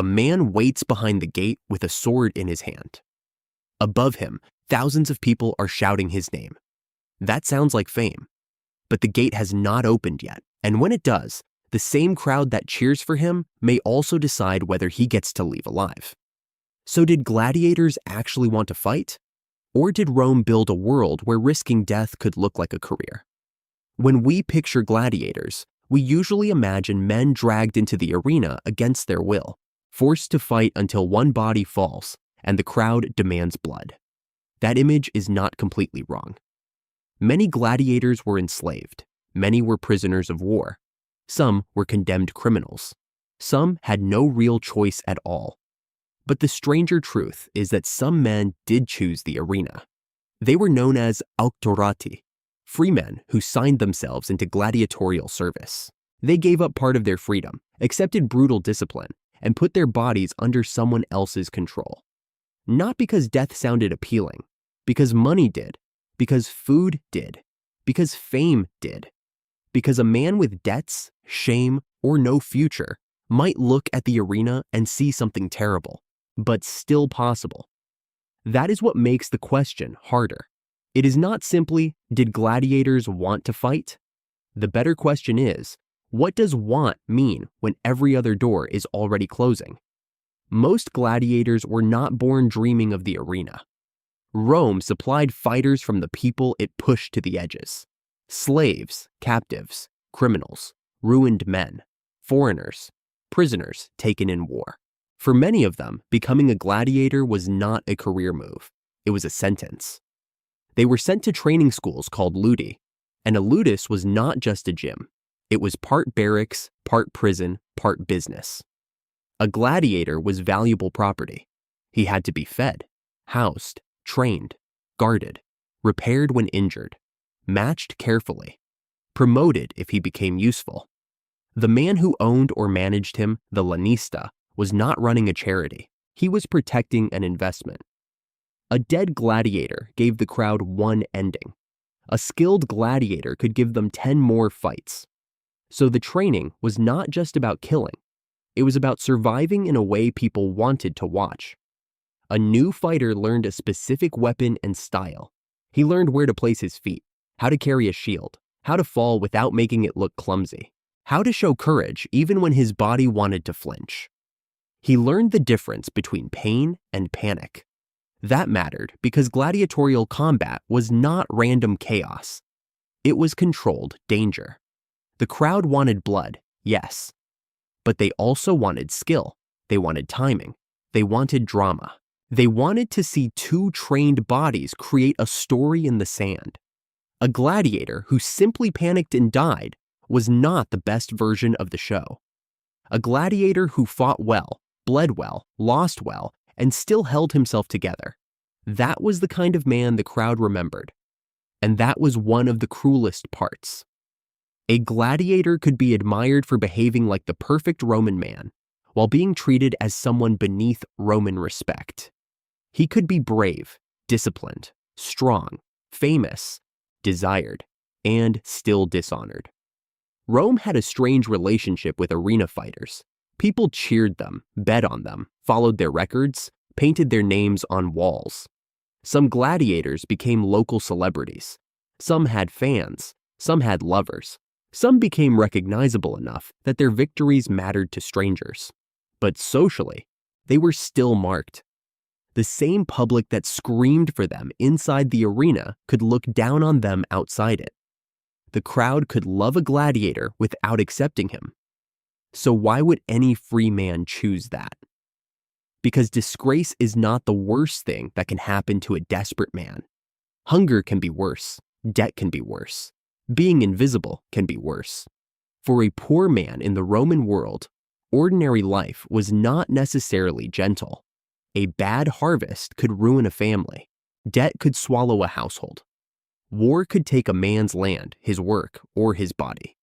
A man waits behind the gate with a sword in his hand. Above him, thousands of people are shouting his name. That sounds like fame. But the gate has not opened yet, and when it does, the same crowd that cheers for him may also decide whether he gets to leave alive. So did gladiators actually want to fight? Or did Rome build a world where risking death could look like a career? When we picture gladiators, we usually imagine men dragged into the arena against their will, forced to fight until one body falls and the crowd demands blood. That image is not completely wrong. Many gladiators were enslaved. Many were prisoners of war. Some were condemned criminals. Some had no real choice at all. But the stranger truth is that some men did choose the arena. They were known as auctorati, free men who signed themselves into gladiatorial service. They gave up part of their freedom, accepted brutal discipline, and put their bodies under someone else's control. Not because death sounded appealing, because money did, because food did, because fame did, because a man with debts, shame, or no future might look at the arena and see something terrible, but still possible. That is what makes the question harder. It is not simply, did gladiators want to fight? The better question is, what does want mean when every other door is already closing? Most gladiators were not born dreaming of the arena. Rome supplied fighters from the people it pushed to the edges. Slaves, captives, criminals, ruined men, foreigners, prisoners taken in war. For many of them, becoming a gladiator was not a career move. It was a sentence. They were sent to training schools called ludi, and a ludus was not just a gym. It was part barracks, part prison, part business. A gladiator was valuable property. He had to be fed, housed, trained, guarded, repaired when injured, matched carefully, promoted if he became useful. The man who owned or managed him, the lanista, was not running a charity. He was protecting an investment. A dead gladiator gave the crowd one ending. A skilled gladiator could give them 10 more fights. So the training was not just about killing. It was about surviving in a way people wanted to watch. A new fighter learned a specific weapon and style. He learned where to place his feet, how to carry a shield, how to fall without making it look clumsy, how to show courage even when his body wanted to flinch. He learned the difference between pain and panic. That mattered because gladiatorial combat was not random chaos. It was controlled danger. The crowd wanted blood, yes. But they also wanted skill. They wanted timing. They wanted drama. They wanted to see two trained bodies create a story in the sand. A gladiator who simply panicked and died was not the best version of the show. A gladiator who fought well, bled well, lost well, and still held himself together. That was the kind of man the crowd remembered. And that was one of the cruelest parts. A gladiator could be admired for behaving like the perfect Roman man, while being treated as someone beneath Roman respect. He could be brave, disciplined, strong, famous, desired, and still dishonored. Rome had a strange relationship with arena fighters. People cheered them, bet on them, followed their records, painted their names on walls. Some gladiators became local celebrities. Some had fans. Some had lovers. Some became recognizable enough that their victories mattered to strangers. But socially, they were still marked. The same public that screamed for them inside the arena could look down on them outside it. The crowd could love a gladiator without accepting him. So why would any free man choose that? Because disgrace is not the worst thing that can happen to a desperate man. Hunger can be worse. Debt can be worse. Being invisible can be worse. For a poor man in the Roman world, ordinary life was not necessarily gentle. A bad harvest could ruin a family. Debt could swallow a household. War could take a man's land, his work, or his body.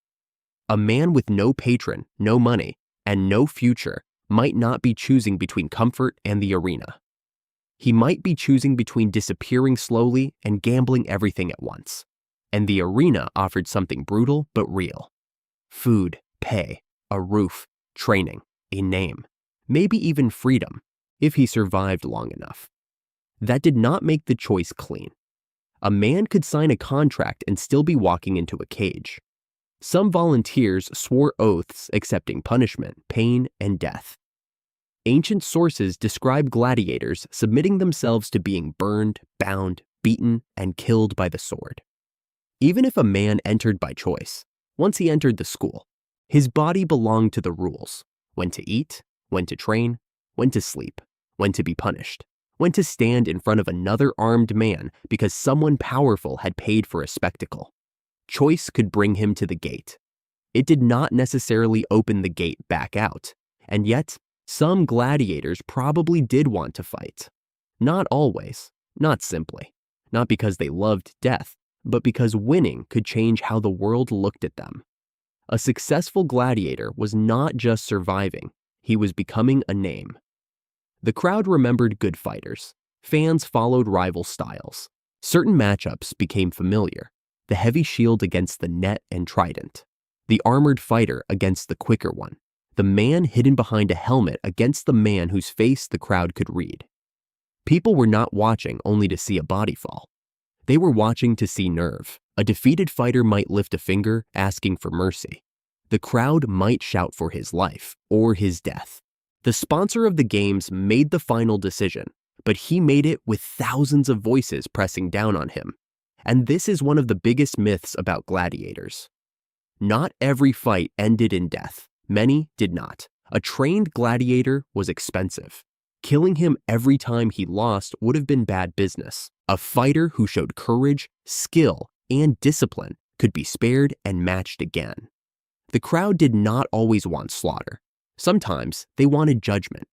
A man with no patron, no money, and no future might not be choosing between comfort and the arena. He might be choosing between disappearing slowly and gambling everything at once. And the arena offered something brutal but real. Food, pay, a roof, training, a name. maybe even freedom, if he survived long enough. That did not make the choice clean. A man could sign a contract and still be walking into a cage. Some volunteers swore oaths accepting punishment, pain, and death. Ancient sources describe gladiators submitting themselves to being burned, bound, beaten, and killed by the sword. Even if a man entered by choice, once he entered the school, his body belonged to the rules: when to eat, when to train, when to sleep, when to be punished, when to stand in front of another armed man because someone powerful had paid for a spectacle. Choice could bring him to the gate. It did not necessarily open the gate back out, and yet some gladiators probably did want to fight. Not always, not simply, not because they loved death, but because winning could change how the world looked at them. A successful gladiator was not just surviving, he was becoming a name. The crowd remembered good fighters. Fans followed rival styles. Certain matchups became familiar: the heavy shield against the net and trident, the armored fighter against the quicker one, the man hidden behind a helmet against the man whose face the crowd could read. People were not watching only to see a body fall. They were watching to see nerve. A defeated fighter might lift a finger, asking for mercy. The crowd might shout for his life or his death. The sponsor of the games made the final decision, but he made it with thousands of voices pressing down on him. And this is one of the biggest myths about gladiators. Not every fight ended in death. Many did not. A trained gladiator was expensive. Killing him every time he lost would have been bad business. A fighter who showed courage, skill, and discipline could be spared and matched again. The crowd did not always want slaughter. Sometimes they wanted judgment.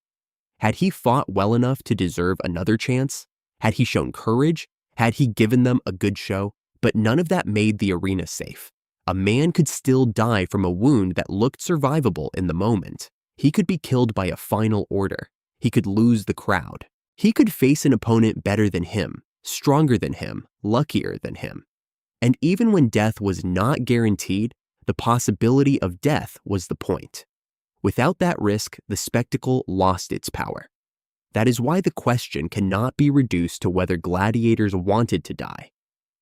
Had he fought well enough to deserve another chance? Had he shown courage? Had he given them a good show? But none of that made the arena safe. A man could still die from a wound that looked survivable in the moment. He could be killed by a final order. He could lose the crowd. He could face an opponent better than him, stronger than him, luckier than him. And even when death was not guaranteed, the possibility of death was the point. Without that risk, the spectacle lost its power. That is why the question cannot be reduced to whether gladiators wanted to die.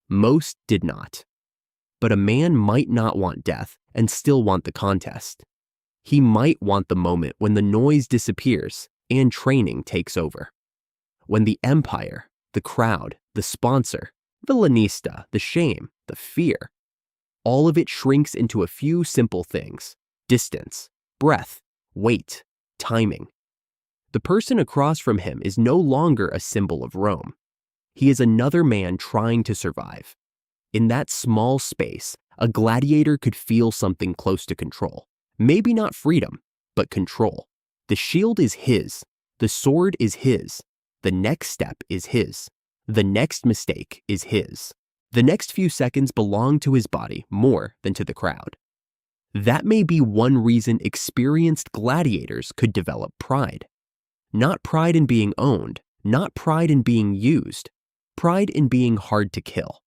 Most did not. But a man might not want death and still want the contest. He might want the moment when the noise disappears and training takes over. When the empire, the crowd, the sponsor, the lanista, the shame, the fear, all of it shrinks into a few simple things: distance, breath, weight, timing. The person across from him is no longer a symbol of Rome. He is another man trying to survive. In that small space, a gladiator could feel something close to control. Maybe not freedom, but control. The shield is his. The sword is his. The next step is his. The next mistake is his. The next few seconds belong to his body more than to the crowd. That may be one reason experienced gladiators could develop pride. Not pride in being owned, not pride in being used, pride in being hard to kill.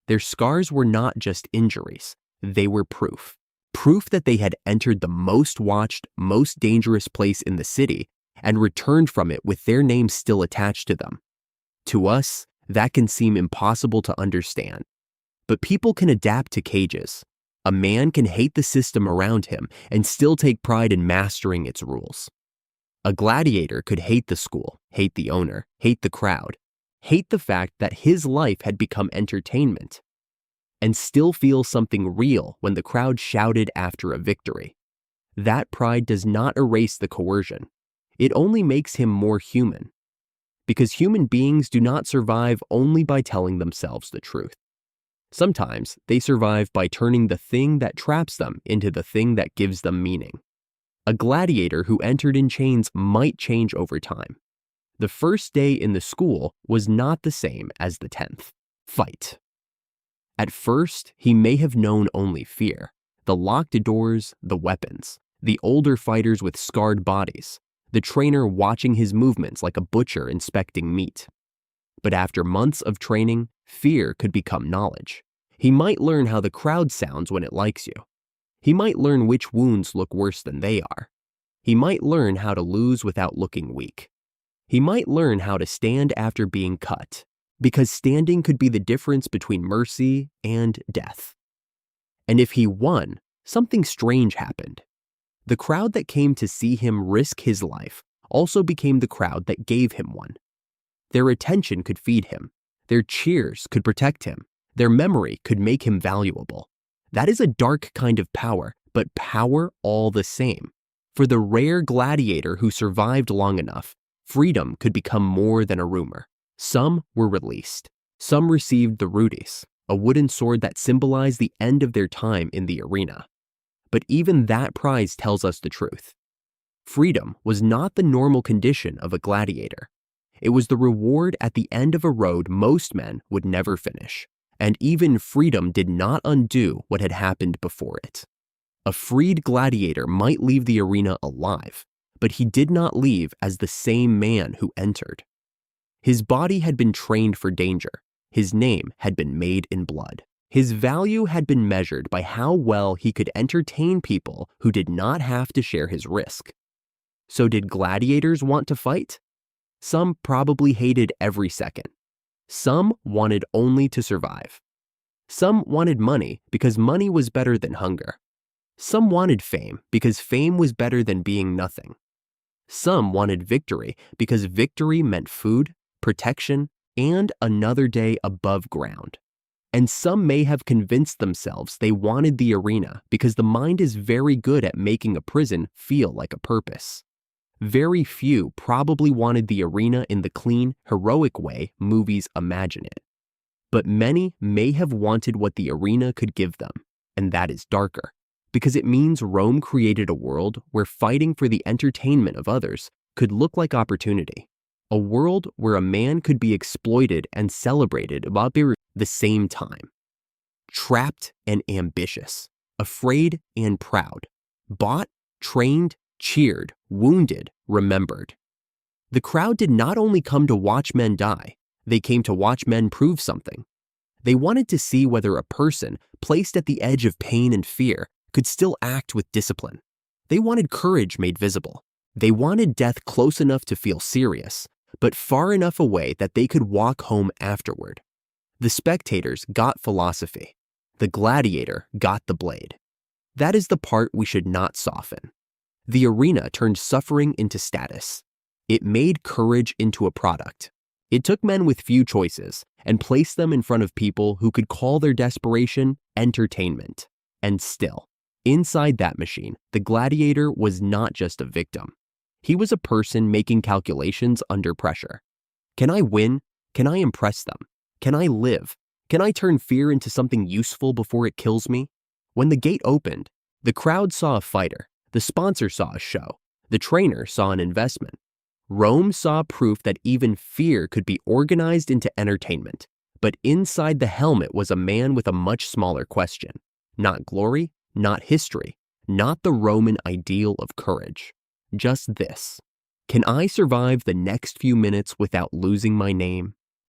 Their scars were not just injuries, they were proof. Proof that they had entered the most watched, most dangerous place in the city and returned from it with their names still attached to them. To us, that can seem impossible to understand. But people can adapt to cages. A man can hate the system around him and still take pride in mastering its rules. A gladiator could hate the school, hate the owner, hate the crowd, hate the fact that his life had become entertainment, and still feel something real when the crowd shouted after a victory. That pride does not erase the coercion. It only makes him more human. Because human beings do not survive only by telling themselves the truth. Sometimes they survive by turning the thing that traps them into the thing that gives them meaning. A gladiator who entered in chains might change over time. The first day in the school was not the same as the 10th. Fight. At first, he may have known only fear, the locked doors, the weapons, the older fighters with scarred bodies, the trainer watching his movements like a butcher inspecting meat. But after months of training, fear could become knowledge. He might learn how the crowd sounds when it likes you. He might learn which wounds look worse than they are. He might learn how to lose without looking weak. He might learn how to stand after being cut, because standing could be the difference between mercy and death. And if he won, something strange happened. The crowd that came to see him risk his life also became the crowd that gave him one. Their attention could feed him. Their cheers could protect him. Their memory could make him valuable. That is a dark kind of power, but power all the same. For the rare gladiator who survived long enough, freedom could become more than a rumor. Some were released. Some received the rudis, a wooden sword that symbolized the end of their time in the arena. But even that prize tells us the truth. Freedom was not the normal condition of a gladiator. It was the reward at the end of a road most men would never finish. And even freedom did not undo what had happened before it. A freed gladiator might leave the arena alive, but he did not leave as the same man who entered. His body had been trained for danger. His name had been made in blood. His value had been measured by how well he could entertain people who did not have to share his risk. So did gladiators want to fight? Some probably hated every second. Some wanted only to survive. Some wanted money because money was better than hunger. Some wanted fame because fame was better than being nothing. Some wanted victory because victory meant food, protection, and another day above ground. And some may have convinced themselves they wanted the arena because the mind is very good at making a prison feel like a purpose. Very few probably wanted the arena in the clean, heroic way movies imagine it. But many may have wanted what the arena could give them, and that is darker, because it means Rome created a world where fighting for the entertainment of others could look like opportunity. A world where a man could be exploited and celebrated about the same time. Trapped and ambitious, afraid and proud, bought, trained, cheered, wounded, remembered. The crowd did not only come to watch men die, they came to watch men prove something. They wanted to see whether a person placed at the edge of pain and fear could still act with discipline. They wanted courage made visible. They wanted death close enough to feel serious, but far enough away that they could walk home afterward. The spectators got philosophy. The gladiator got the blade. That is the part we should not soften. The arena turned suffering into status. It made courage into a product. It took men with few choices and placed them in front of people who could call their desperation entertainment. And still, inside that machine, the gladiator was not just a victim. He was a person making calculations under pressure. Can I win? Can I impress them? Can I live? Can I turn fear into something useful before it kills me? When the gate opened, the crowd saw a fighter. The sponsor saw a show. The trainer saw an investment. Rome saw proof that even fear could be organized into entertainment. But inside the helmet was a man with a much smaller question. Not glory, not history, not the Roman ideal of courage. Just this: can I survive the next few minutes without losing my name?